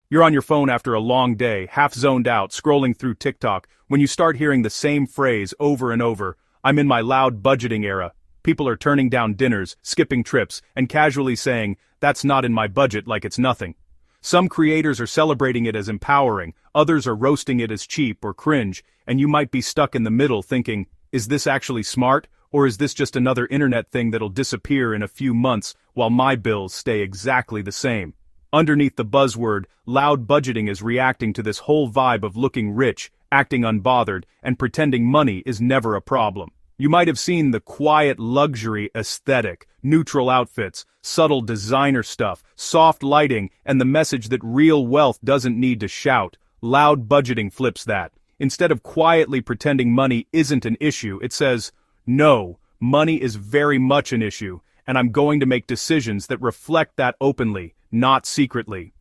You're on your phone after a long day, half zoned out, scrolling through TikTok, when you start hearing the same phrase over and over. I'm in my loud budgeting era. People are turning down dinners, skipping trips, and casually saying, that's not in my budget, like it's nothing. Some creators are celebrating it as empowering, others are roasting it as cheap or cringe, and you might be stuck in the middle thinking, is this actually smart, or is this just another internet thing that'll disappear in a few months while my bills stay exactly the same? Underneath the buzzword, loud budgeting is reacting to this whole vibe of looking rich, acting unbothered, and pretending money is never a problem. You might have seen the quiet luxury aesthetic, neutral outfits, subtle designer stuff, soft lighting, and the message that real wealth doesn't need to shout. Loud budgeting flips that. Instead of quietly pretending money isn't an issue, it says, no, money is very much an issue, and I'm going to make decisions that reflect that openly, not secretly.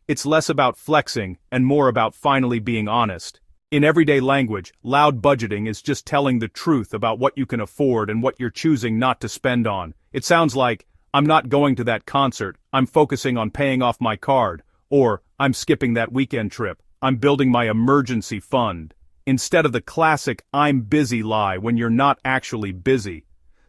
It's less about flexing and more about finally being honest. In everyday language, loud budgeting is just telling the truth about what you can afford and what you're choosing not to spend on. It sounds like, I'm not going to that concert, I'm focusing on paying off my card, or I'm skipping that weekend trip, I'm building my emergency fund. Instead of the classic I'm busy lie when you're not actually busy.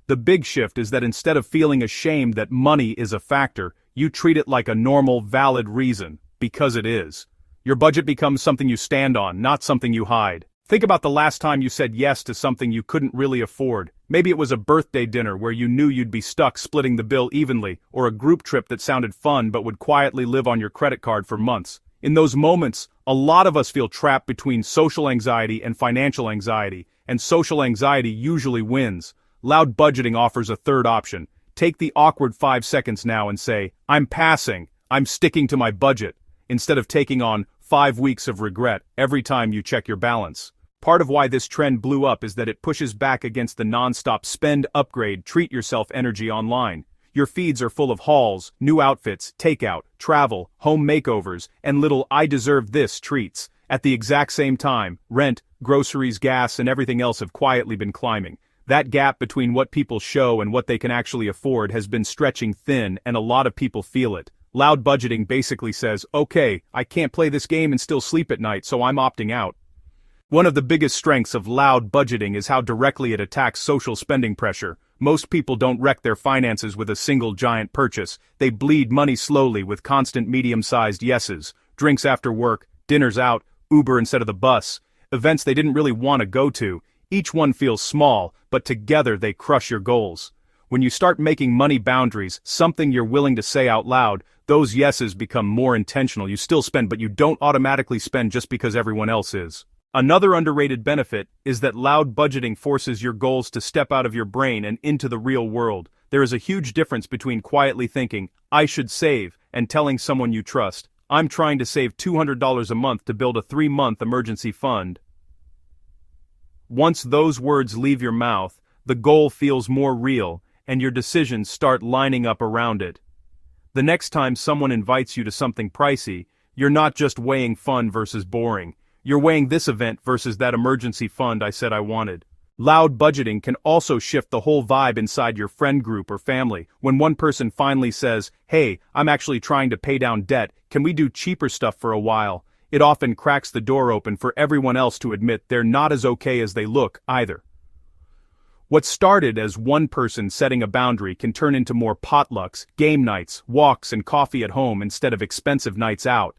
The big shift is that instead of feeling ashamed that money is a factor, you treat it like a normal, valid reason, because it is. Your budget becomes something you stand on, not something you hide. Think about the last time you said yes to something you couldn't really afford. Maybe it was a birthday dinner where you knew you'd be stuck splitting the bill evenly, or a group trip that sounded fun but would quietly live on your credit card for months. In those moments, a lot of us feel trapped between social anxiety and financial anxiety, and social anxiety usually wins. Loud budgeting offers a third option. Take the awkward 5 seconds now and say, I'm passing, I'm sticking to my budget, instead of taking on 5 weeks of regret every time you check your balance. Part of why this trend blew up is that it pushes back against the non-stop spend, upgrade, treat yourself energy online. Your feeds are full of hauls, new outfits, takeout, travel, home makeovers, and little I deserve this treats. At the exact same time, rent, groceries, gas, and everything else have quietly been climbing. That gap between what people show and what they can actually afford has been stretching thin, and a lot of people feel it. Loud budgeting basically says, okay, I can't play this game and still sleep at night, so I'm opting out. One of the biggest strengths of loud budgeting is how directly it attacks social spending pressure. Most people don't wreck their finances with a single giant purchase. They bleed money slowly with constant medium-sized yeses, drinks after work, dinners out, Uber instead of the bus, events they didn't really want to go to. Each one feels small, but together they crush your goals. When you start making money boundaries, something you're willing to say out loud, those yeses become more intentional. You still spend, but you don't automatically spend just because everyone else is. Another underrated benefit is that loud budgeting forces your goals to step out of your brain and into the real world. There is a huge difference between quietly thinking, I should save, and telling someone you trust, I'm trying to save $200 a month to build a 3-month emergency fund. Once those words leave your mouth, the goal feels more real, and your decisions start lining up around it. The next time someone invites you to something pricey, you're not just weighing fun versus boring. You're weighing this event versus that emergency fund I said I wanted. Loud budgeting can also shift the whole vibe inside your friend group or family. When one person finally says, hey, I'm actually trying to pay down debt, can we do cheaper stuff for a while? It often cracks the door open for everyone else to admit they're not as okay as they look, either. What started as one person setting a boundary can turn into more potlucks, game nights, walks, and coffee at home instead of expensive nights out.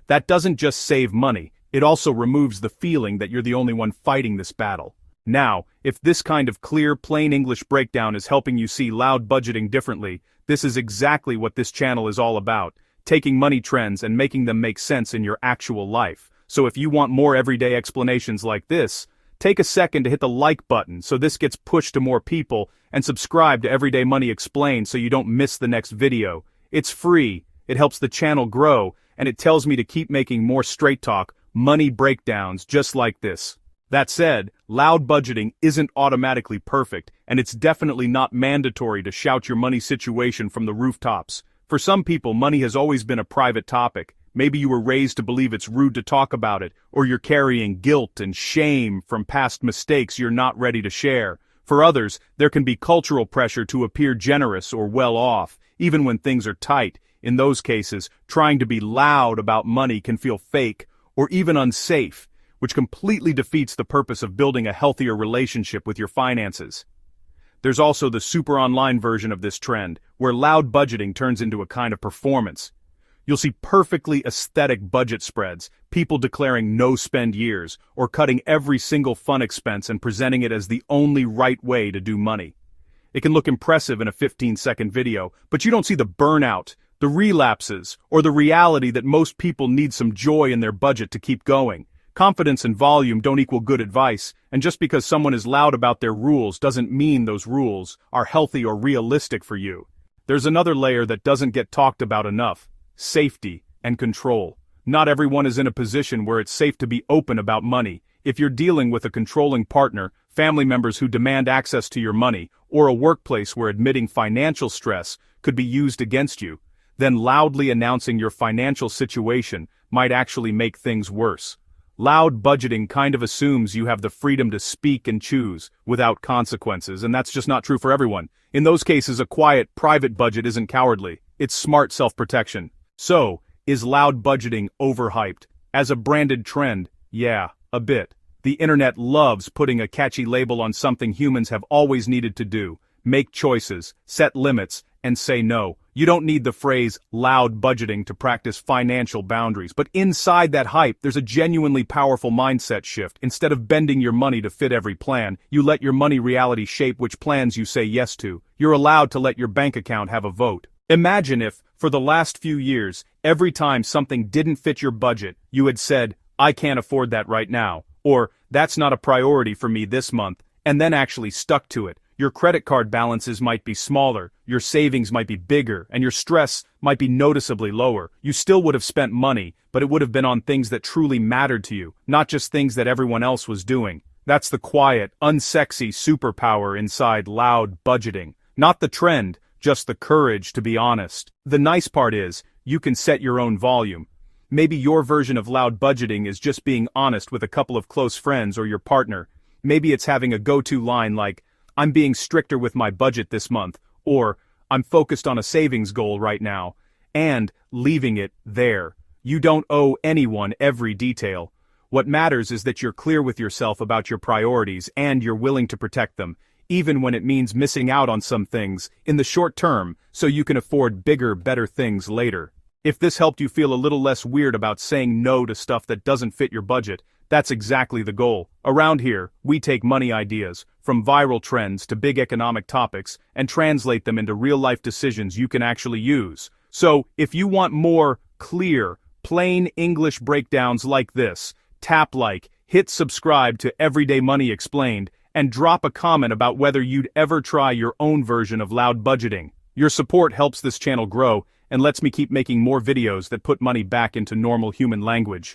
That doesn't just save money, it also removes the feeling that you're the only one fighting this battle. Now, if this kind of clear, plain English breakdown is helping you see loud budgeting differently, this is exactly what this channel is all about, taking money trends and making them make sense in your actual life. So if you want more everyday explanations like this, take a second to hit the like button so this gets pushed to more people, and subscribe to Everyday Money Explained so you don't miss the next video. It's free, it helps the channel grow, and it tells me to keep making more straight talk, money breakdowns just like this. That said, loud budgeting isn't automatically perfect, and it's definitely not mandatory to shout your money situation from the rooftops. For some people, money has always been a private topic. Maybe you were raised to believe it's rude to talk about it, or you're carrying guilt and shame from past mistakes you're not ready to share. For others, there can be cultural pressure to appear generous or well off, even when things are tight. In those cases, trying to be loud about money can feel fake or even unsafe, which completely defeats the purpose of building a healthier relationship with your finances. There's also the super online version of this trend, where loud budgeting turns into a kind of performance. You'll see perfectly aesthetic budget spreads, people declaring no-spend years, or cutting every single fun expense and presenting it as the only right way to do money. It can look impressive in a 15-second video, but you don't see the burnout, the relapses, or the reality that most people need some joy in their budget to keep going. Confidence and volume don't equal good advice, and just because someone is loud about their rules doesn't mean those rules are healthy or realistic for you. There's another layer that doesn't get talked about enough: safety and control. Not everyone is in a position where it's safe to be open about money. If you're dealing with a controlling partner, family members who demand access to your money, or a workplace where admitting financial stress could be used against you, then loudly announcing your financial situation might actually make things worse. Loud budgeting kind of assumes you have the freedom to speak and choose without consequences, and that's just not true for everyone. In those cases, a quiet, private budget isn't cowardly. It's smart self-protection. So, is loud budgeting overhyped? As a branded trend, yeah, a bit. The internet loves putting a catchy label on something humans have always needed to do: make choices, set limits, and say no. You don't need the phrase loud budgeting to practice financial boundaries, but inside that hype, there's a genuinely powerful mindset shift. Instead of bending your money to fit every plan, you let your money reality shape which plans you say yes to. You're allowed to let your bank account have a vote. Imagine if, for the last few years, every time something didn't fit your budget, you had said, "I can't afford that right now," or "that's not a priority for me this month," and then actually stuck to it. Your credit card balances might be smaller, your savings might be bigger, and your stress might be noticeably lower. You still would have spent money, but it would have been on things that truly mattered to you, not just things that everyone else was doing. That's the quiet, unsexy superpower inside loud budgeting. Not the trend, just the courage to be honest. The nice part is, you can set your own volume. Maybe your version of loud budgeting is just being honest with a couple of close friends or your partner. Maybe it's having a go-to line like, "I'm being stricter with my budget this month," or "I'm focused on a savings goal right now," and leaving it there. You don't owe anyone every detail. What matters is that you're clear with yourself about your priorities and you're willing to protect them, even when it means missing out on some things in the short term so you can afford bigger, better things later. If this helped you feel a little less weird about saying no to stuff that doesn't fit your budget, that's exactly the goal. Around here, we take money ideas, from viral trends to big economic topics, and translate them into real-life decisions you can actually use. So, if you want more clear, plain English breakdowns like this, tap like, hit subscribe to Everyday Money Explained, and drop a comment about whether you'd ever try your own version of loud budgeting. Your support helps this channel grow and lets me keep making more videos that put money back into normal human language.